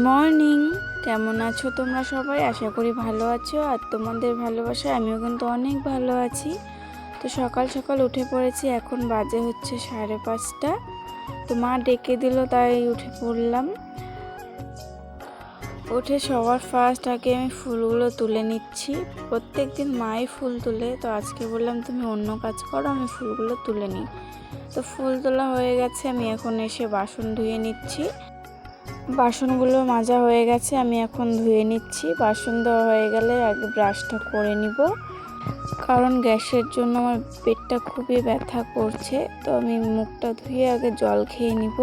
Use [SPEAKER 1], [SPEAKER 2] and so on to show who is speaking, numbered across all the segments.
[SPEAKER 1] Morning, কেমন আছো তোমরা সবাই? আশা করি ভালো আছো। আর তোমাদের ভালোবাসায় আমিও কিন্তু অনেক ভালো আছি। তো সকাল সকাল উঠে পড়েছি, এখন বাজে হচ্ছে 5:30। তো মা ডেকে দিল, তাই উঠে পড়লাম। উঠে সবার ফার্স্ট আগে আমি ফুলগুলো তুলে নিচ্ছি। প্রত্যেক দিন মাই ফুল তুলে, তো আজকে বললাম তুমি অন্য কাজ করো, আমি ফুলগুলো তুলে নিই। তো ফুল তোলা হয়ে গেছে, আমি এখন এসে বাসন ধুয়ে নিচ্ছি। বাসনগুলো মাজা হয়ে গেছে, আমি এখন ধুয়ে নিচ্ছি। বাসন ধোয়া হয়ে গেলে আগে ব্রাশটা করে নিব, কারণ গ্যাসের জন্য আমার পেটটা খুবই ব্যথা করছে। তো আমি মুখটা ধুয়ে আগে জল খেয়ে নিব।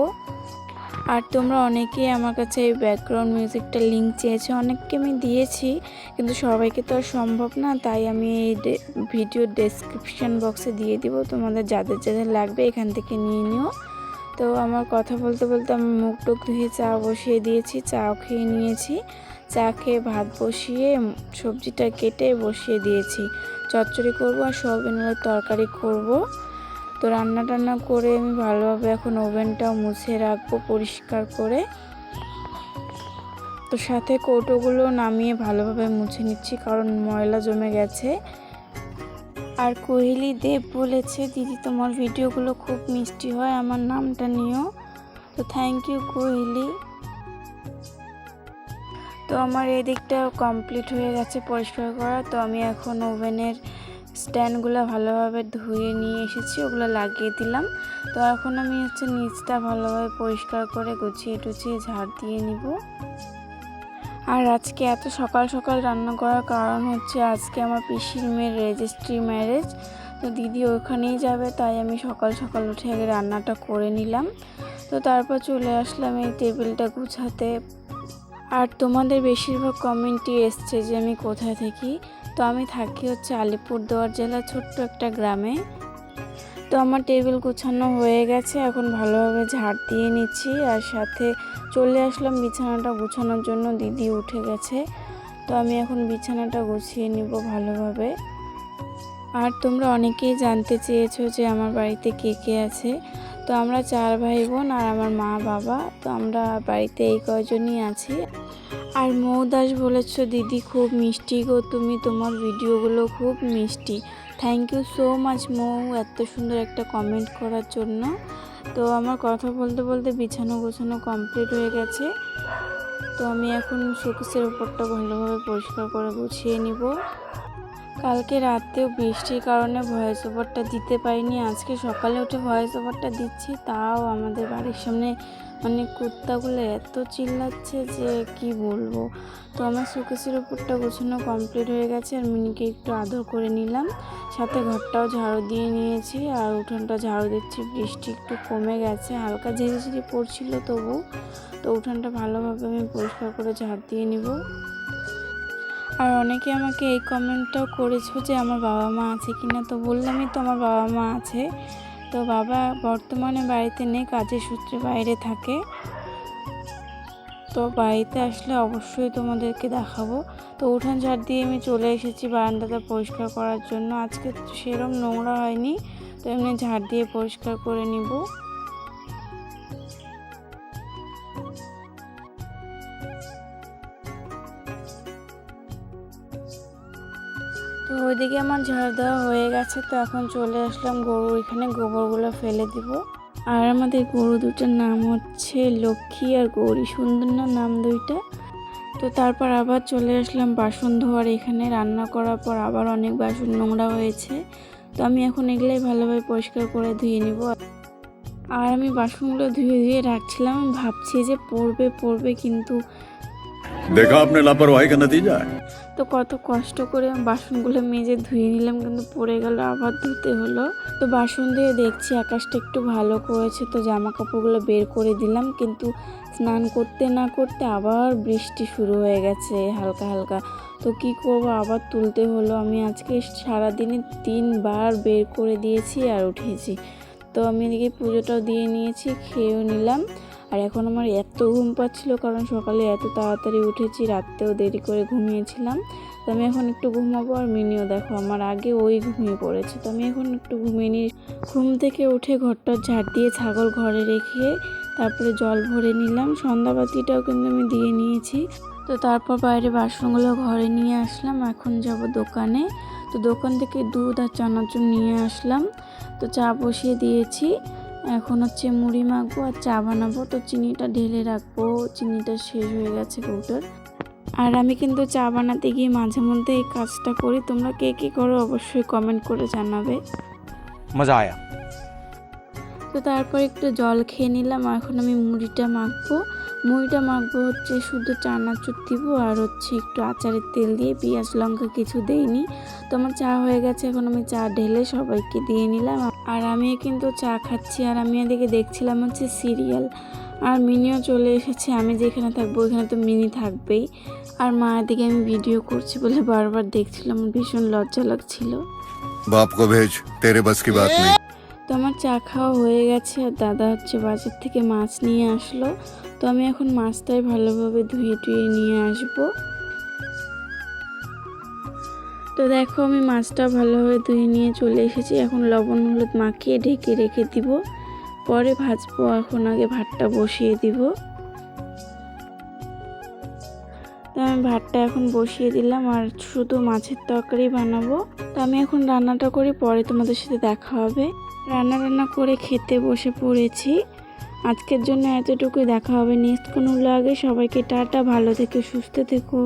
[SPEAKER 1] আর তোমরা অনেকেই আমার কাছে এই ব্যাকগ্রাউন্ড মিউজিকটা লিঙ্ক চেয়েছো, অনেককে আমি দিয়েছি, কিন্তু সবাইকে তো আর সম্ভব না। তাই আমি এই ভিডিওর ডেসক্রিপশন বক্সে দিয়ে দিব, তোমাদের যাদের যাদের লাগবে এখান থেকে নিয়ে নিও। তো আমার কথা বলতে বলতে আমি মুখ টুক ধুয়ে চা বসিয়ে দিয়েছি, চাও খেয়ে নিয়েছি। চা খেয়ে ভাত বসিয়ে সবজিটা কেটে বসিয়ে দিয়েছি। চচ্চড়ি করব আর সয়াবিন আলুর তরকারি করব। তো রান্না টান্না করে আমি ভালোভাবে এখন ওভেনটাও মুছে রাখবো পরিষ্কার করে। তো সাথে কৌটোগুলো নামিয়ে ভালোভাবে মুছে নিচ্ছি, কারণ ময়লা জমে গেছে। আর কোহেলি দেব বলেছে, দিদি তোমার ভিডিওগুলো খুব মিষ্টি হয়, আমার নামটা নিও। তো থ্যাংক ইউ কোহেলি। তো আমার এই দিকটা কমপ্লিট হয়ে গেছে পরিষ্কার করা। তো আমি এখন ওভেনের স্ট্যান্ডগুলো ভালোভাবে ধুয়ে নিয়ে এসেছি, ওগুলো লাগিয়ে দিলাম। তো এখন আমি নিচটা ভালোভাবে পরিষ্কার করে গুছিয়ে টুছিয়ে ঝাড় দিয়ে নিব। আর আজকে এত সকাল সকাল রান্না করার কারণ হচ্ছে আজকে আমার পিসির মেয়ের রেজিস্ট্রি ম্যারেজ। তো দিদি ওখানেই যাবে, তাই আমি সকাল সকাল উঠে আগে রান্নাটা করে নিলাম। তো তারপর চলে আসলাম এই টেবিলটা গুছাতে। আর তোমাদের বেশিরভাগ কমেন্টই এসছে যে আমি কোথায় থাকি। তো আমি থাকি আলিপুরদুয়ার জেলার ছোট্ট একটা গ্রামে। তো আমার টেবিল গুছানো হয়ে গেছে, এখন ভালোভাবে ঝাড় দিয়ে নিচ্ছি। আর সাথে চলে আসলাম বিছানাটা গুছানোর জন্য, দিদি উঠে গেছে। তো আমি এখন বিছানাটা গুছিয়ে নিব ভালোভাবে। আর তোমরা অনেকেই জানতে চেয়েছো যে আমার বাড়িতে কে কে আছে। তো আমরা 4 ভাই বোন আর আমার মা বাবা। তো আমরা বাড়িতে এই কয়জনই আছি। আর মৌ দাস বলেছো, দিদি খুব মিষ্টি গো তুমি, তোমার ভিডিওগুলো খুব মিষ্টি। থ্যাংক ইউ সো মাচ মৌ, এত সুন্দর একটা কমেন্ট করার জন্য। তো আমার কথা বলতে বলতে বিছানো গোছানো কমপ্লিট হয়ে গেছে। তো আমি এখন শোকেসের উপরটা ভালোভাবে পরিষ্কার করে গুছিয়ে নিব। কালকে রাতেও বৃষ্টির কারণে ভয়েস ওভারটা দিতে পারিনি, আজকে সকালে উঠে ভয়েস ওভারটা দিচ্ছি। তাও আমাদের বাড়ির সামনে কুত্তাগুলো এত চিল্লাচ্ছে যে কি বলবো। তো আমার শোকেসের উপরটা গোছানো কমপ্লিট হয়ে গেছে, আর মিনিকে একটু আদর করে নিলাম। সাথে ঘরটাও ঝাড়ু দিয়ে নিয়েছি, আর উঠোনটা ঝাড়ু দিচ্ছি। বৃষ্টি একটু কমে গেছে, হালকা ঝিরি ঝিরি পড়ছিল তবু। তো উঠোনটা ভালোভাবে আমি পরিষ্কার করে ঝাড় দিয়ে নিব। আর অনেকে আমাকে এই কমেন্টটাও করেছো যে আমার বাবা মা আছে কিনা। তো বললামই তো আমার বাবা মা আছে। তো বাবা বর্তমানে বাড়িতে নেই, কাজের সূত্রে বাইরে থাকে। তো বাড়িতে আসলে অবশ্যই তোমাদেরকে দেখাবো। তো উঠান ঝাড় দিয়ে আমি চলে এসেছি বারান্দাটা পরিষ্কার করার জন্য। আজকে সেরকম নোংরা হয়নি, তো এমনি ঝাড় দিয়ে পরিষ্কার করে নিব। তো ওইদিকে আমার ঝাড় দেওয়া হয়ে গেছে। তো এখন চলে আসলাম গরু, এখানে গোবরগুলো ফেলে দিব। আর আমাদের গরু দুটার নাম হচ্ছে লক্ষ্মী আর গৌরী, সুন্দর না নাম দুইটা। তো তারপর আবার চলে আসলাম বাসন ধোয়ার এখানে। রান্না করার পর আবার অনেক বাসন নোংরা হয়েছে। তো আমি এখন এগুলাই ভালোভাবে পরিষ্কার করে ধুয়ে নিব। আর আমি বাসনগুলো ধুয়ে ধুয়ে রাখছিলাম, ভাবছি যে পড়বে কিন্তু
[SPEAKER 2] देखा आपने लापरवाही का नतीजा है।
[SPEAKER 1] তো কত কষ্ট করে বাসনগুলো মেজে ধুয়ে নিলাম, কিন্তু পড়ে গেল, আবার ধুতে হলো। তো বাসন ধুয়ে দেখছি আকাশটা একটু ভালো করেছে, তো জামা কাপড়গুলো বের করে দিলাম। কিন্তু স্নান করতে না করতে আবার বৃষ্টি শুরু হয়ে গেছে হালকা হালকা। তো কি করব, আবার তুলতে হলো। আমি আজকে সারাদিনে 3 বার বের করে দিয়েছি আর উঠেছি। তো আমি এদিকে পুজোটাও দিয়ে নিয়েছি, খেয়েও নিলাম। আর এখন আমার এত ঘুম পাচ্ছিল, কারণ সকালে এত তাড়াতাড়ি উঠেছি, রাত্রেও দেরি করে ঘুমিয়েছিলাম। তো আমি এখন একটু ঘুমাবো। আর মিনিও দেখো আমার আগে ওই ঘুমিয়ে পড়েছে। তো আমি এখন একটু ঘুমিয়ে নিই। ঘুম থেকে উঠে ঘরটা ঝাড় দিয়ে ছাগল ঘরে রেখে তারপরে জল ভরে নিলাম, সন্ধ্যাবাতিটাও কিন্তু আমি দিয়ে নিয়েছি। তো তারপর বাইরে বাসনগুলো ঘরে নিয়ে আসলাম। এখন যাব দোকানে। তো দোকান থেকে দুধ আর চানাচুর নিয়ে আসলাম। তো চা বসিয়ে দিয়েছি, এখন হচ্ছে মুড়ি মাখবো আর চা বানাবো। তো চিনিটা ঢেলে রাখবো, চিনিটা শেষ হয়ে গেছে কৌটোর। আর আমি কিন্তু চা বানাতে গিয়ে মাঝে মধ্যে এই কাজটা করি। তোমরা কে কী করো অবশ্যই কমেন্ট করে জানাবে।
[SPEAKER 3] मज़ा आया।
[SPEAKER 1] তো তারপর একটু জল খেয়ে নিলাম। এখন আমি মুড়িটা মাখবো হচ্ছে শুধু চানাচুর দিব আর হচ্ছে একটু আচারের তেল দিয়ে, পেঁয়াজ লঙ্কা কিছু দেইনি। তো আমার চা হয়ে গেছে, এখন আমি চা ঢেলে সবাইকে দিয়ে নিলাম। আর আমি কিন্তু চা খাচ্ছি আর আমি এদিকে দেখছিলাম হচ্ছে সিরিয়াল। আর মিনিও চলে এসেছে। আমি যেখানে থাকবো ওখানে তো মিনি থাকবেই। আর মা এদিকে আমি ভিডিও করছি বলে বারবার দেখছিলাম, ভীষণ লজ্জা লাগছিল।
[SPEAKER 2] बाप को भेज, तेरे बस की बात नहीं।
[SPEAKER 1] তো আমার চা খাওয়া হয়ে গেছে আর দাদা হচ্ছে বাজার থেকে মাছ নিয়ে আসলো। তো আমি এখন মাছটাই ভালোভাবে ধুয়ে টুয়ে নিয়ে আসবো। তো দেখো আমি মাছটা ভালোভাবে ধুয়ে নিয়ে চলে এসেছি। এখন লবণ হলুদ মাখিয়ে ঢেকে রেখে দিব, পরে ভাজবো। এখন আগে ভাতটা বসিয়ে দিব। তো আমি ভাতটা এখন বসিয়ে দিলাম আর শুধু মাছের তরকারি বানাবো। তো আমি এখন রান্নাটা করি, পরে তোমাদের সাথে দেখা হবে। রান্না করে খেতে বসে পড়েছি। আজকের জন্য এতটুকুই, দেখা হবে নেক্সট কোনো ব্লগে। সবাইকে টাটা, ভালো থেকো, সুস্থ থেকো।